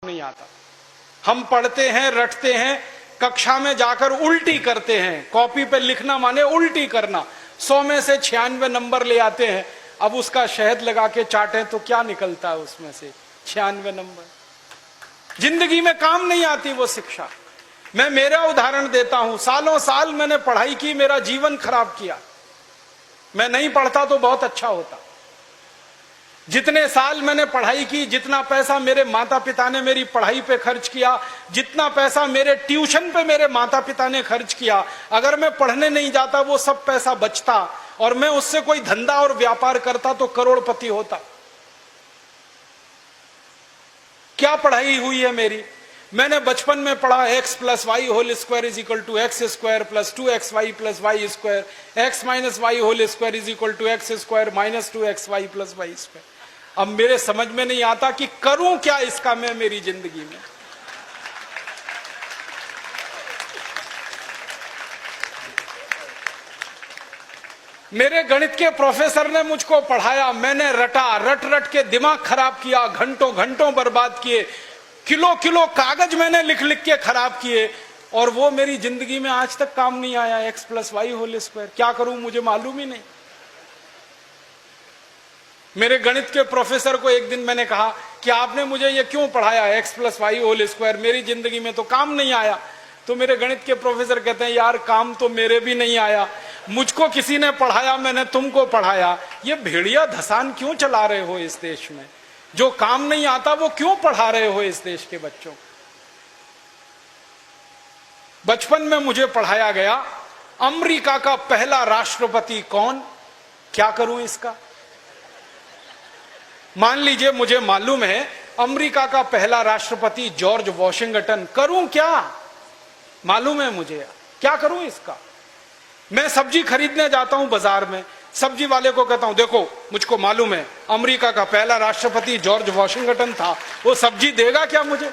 नहीं आता। हम पढ़ते हैं, रटते हैं, कक्षा में जाकर उल्टी करते हैं। कॉपी पे लिखना माने उल्टी करना। 100 में से 96 नंबर ले आते हैं। अब उसका शहद लगा के चाटें तो क्या निकलता है उसमें से? 96 नंबर। जिंदगी में काम नहीं आती वो शिक्षा। मैं मेरा उदाहरण देता हूं। सालों साल मैंने पढ़ाई की, मेरा जीवन खराब किया। मैं नहीं पढ़ता तो बहुत अच्छा होता। जितने साल मैंने पढ़ाई की, जितना पैसा मेरे माता पिता ने मेरी पढ़ाई पे खर्च किया, जितना पैसा मेरे ट्यूशन पे मेरे माता पिता ने खर्च किया, अगर मैं पढ़ने नहीं जाता वो सब पैसा बचता और मैं उससे कोई धंधा और व्यापार करता तो करोड़पति होता। क्या पढ़ाई हुई है मेरी? मैंने बचपन में पढ़ा x + y whole square is equal to x square plus 2xy plus y square, x minus y whole square is equal to x square minus 2xy plus y square. अब मेरे समझ में नहीं आता कि करूं क्या इसका मैं मेरी जिंदगी में। मेरे गणित के प्रोफेसर ने मुझको पढ़ाया, मैंने रटा, रट रट के दिमाग खराब किया, घंटों घंटों बर्बाद किए, किलो किलो कागज मैंने लिख लिख के खराब किए और वो मेरी जिंदगी में आज तक काम नहीं आया। x + y होल स्क्वायर क्या करूं मुझे मालूम ही नहीं। मेरे गणित के प्रोफेसर को एक दिन मैंने कहा कि आपने मुझे ये क्यों पढ़ाया x + y होल स्क्वायर, मेरी जिंदगी में तो काम नहीं आया। तो मेरे गणित के प्रोफेसर कहते हैं, यार काम तो मेरे भी नहीं आया, मुझको किसी ने पढ़ाया, मैंने तुमको पढ़ाया। ये भेड़िया धसान क्यों चला रहे हो इस देश में? जो काम नहीं आता वो क्यों पढ़ा रहे हो इस देश के बच्चों? बचपन में मुझे पढ़ाया गया अमेरिका का पहला राष्ट्रपति कौन, क्या करूं इसका? मान लीजिए मुझे मालूम है अमेरिका का पहला राष्ट्रपति जॉर्ज वॉशिंगटन, करूं क्या? मालूम है मुझे, क्या करूं इसका? मैं सब्जी खरीदने जाता हूं बाजार में, सब्जी वाले को कहता हूं देखो मुझको मालूम है अमेरिका का पहला राष्ट्रपति जॉर्ज वॉशिंगटन था, वो सब्जी देगा क्या मुझे?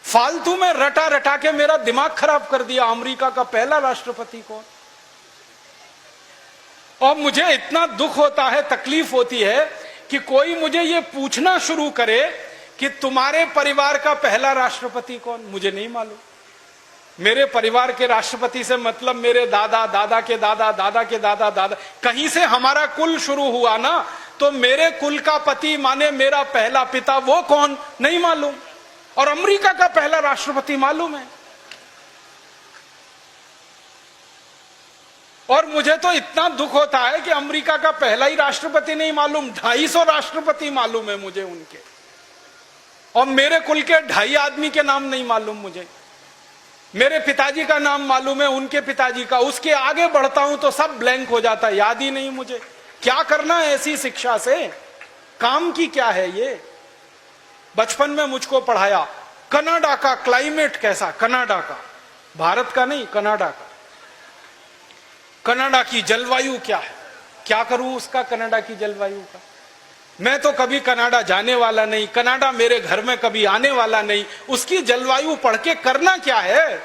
फालतू में रटा रटा के मेरा दिमाग खराब कर दिया। अमेरिका का पहला राष्ट्रपति कौन? और मुझे इतना दुख होता है, तकलीफ होती है कि कोई मुझे ये पूछना शुरू करे कि तुम्हारे परिवार का पहला राष्ट्रपति कौन? मुझे नहीं मालूम। मेरे परिवार के राष्ट्रपति से मतलब मेरे दादा, दादा के दादा, दादा के दादा, दादा, कहीं से हमारा कुल शुरू हुआ ना, तो मेरे कुल का पति माने मेरा पहला पिता, वो कौन? नहीं मालूम। और अमेरिका का पहला राष्ट्रपति मालूम है। और मुझे तो इतना दुख होता है कि अमेरिका का पहला ही राष्ट्रपति नहीं मालूम, 250 राष्ट्रपति मालूम है मुझे उनके, और मेरे कुल के 2.5 आदमी के नाम नहीं मालूम मुझे। मेरे पिताजी का नाम मालूम है, उनके पिताजी का, उसके आगे बढ़ता हूं तो सब ब्लैंक हो जाता है, याद ही नहीं मुझे। क्या करना है ऐसी शिक्षा से? काम की क्या है ये? बचपन में मुझको पढ़ाया कनाडा का क्लाइमेट कैसा, कनाडा का, भारत का नहीं, कनाडा का। कनाडा की जलवायु क्या है, क्या करूं उसका कनाडा की जलवायु का? मैं तो कभी कनाडा जाने वाला नहीं, कनाडा मेरे घर में कभी आने वाला नहीं, उसकी जलवायु पढ़ के करना क्या है?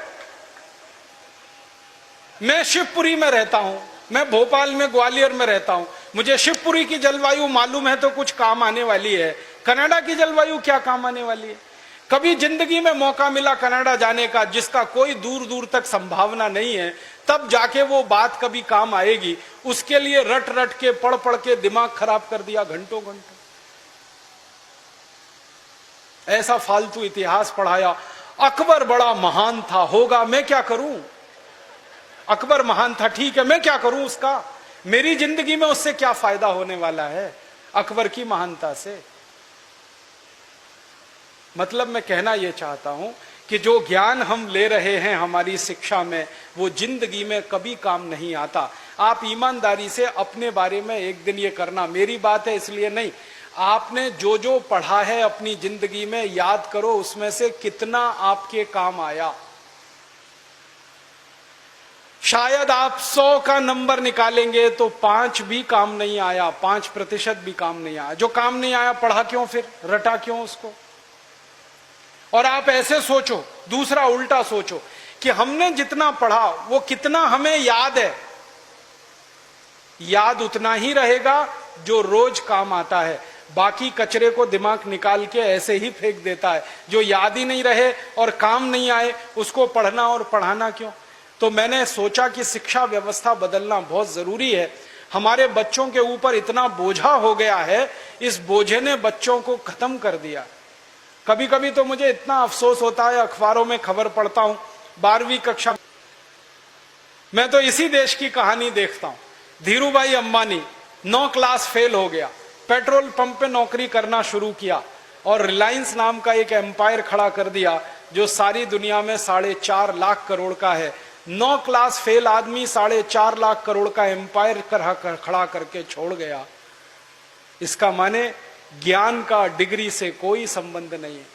मैं शिवपुरी में रहता हूं, मैं भोपाल में, ग्वालियर में रहता हूं, मुझे शिवपुरी की जलवायु मालूम है तो कुछ काम आने वाली है। कनाडा की जलवायु क्या काम आने वाली है? कभी जिंदगी में मौका मिला कनाडा जाने का, जिसका कोई दूर दूर तक संभावना नहीं है, तब जाके वो बात कभी काम आएगी। उसके लिए रट रट के, पढ़ पढ़ के दिमाग खराब कर दिया घंटों घंटों। ऐसा फालतू इतिहास पढ़ाया। अकबर बड़ा महान था, होगा, मैं क्या करूं? अकबर महान था, ठीक है, मैं क्या करूं उसका? मेरी जिंदगी में उससे क्या फायदा होने वाला है अकबर की महानता से? मतलब मैं कहना यह चाहता हूं कि जो ज्ञान हम ले रहे हैं हमारी शिक्षा में, वो जिंदगी में कभी काम नहीं आता। आप ईमानदारी से अपने बारे में एक दिन ये करना, मेरी बात है इसलिए नहीं, आपने जो जो पढ़ा है अपनी जिंदगी में याद करो, उसमें से कितना आपके काम आया। शायद आप 100 का नंबर निकालेंगे तो 5 भी काम नहीं आया, 5% भी काम नहीं आया। जो काम नहीं आया पढ़ा क्यों, फिर रटा क्यों उसको? और आप ऐसे सोचो, दूसरा उल्टा सोचो कि हमने जितना पढ़ा वो कितना हमें याद है। याद उतना ही रहेगा जो रोज काम आता है। बाकी कचरे को दिमाग निकाल के ऐसे ही फेंक देता है। जो याद ही नहीं रहे और काम नहीं आए उसको पढ़ना और पढ़ाना क्यों। तो मैंने सोचा कि शिक्षा व्यवस्था बदलना बहुत जरूरी है। हमारे बच्चों के ऊपर इतना बोझा हो गया है, इस बोझे ने बच्चों को खत्म कर दिया। कभी कभी तो मुझे इतना अफसोस होता है, अखबारों में खबर पढ़ता हूं 12वीं कक्षा, मैं तो इसी देश की कहानी देखता हूं। धीरूभाई अंबानी 9 क्लास फेल हो गया, पेट्रोल पंप पे नौकरी करना शुरू किया और रिलायंस नाम का एक एम्पायर खड़ा कर दिया जो सारी दुनिया में 4.5 लाख करोड़ का है। 9 क्लास फेल आदमी 4.5 लाख करोड़ का एम्पायर खड़ा करके छोड़ गया। इसका माने ज्ञान का डिग्री से कोई संबंध नहीं है।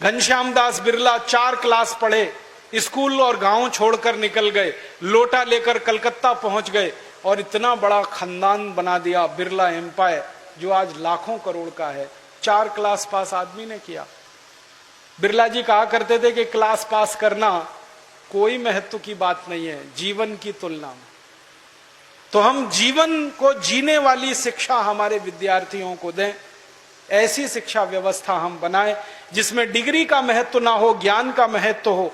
घनश्याम दास बिरला 4 क्लास पढ़े, स्कूल और गांव छोड़कर निकल गए, लोटा लेकर कलकत्ता पहुंच गए और इतना बड़ा खानदान बना दिया बिरला एम्पायर जो आज लाखों करोड़ का है। 4 क्लास पास आदमी ने किया। बिरला जी कहा करते थे कि क्लास पास करना कोई महत्व की बात नहीं है जीवन की तुलना में। तो हम जीवन को जीने वाली शिक्षा हमारे विद्यार्थियों को दें, ऐसी शिक्षा व्यवस्था हम बनाएं जिसमें डिग्री का महत्व ना हो, ज्ञान का महत्व हो।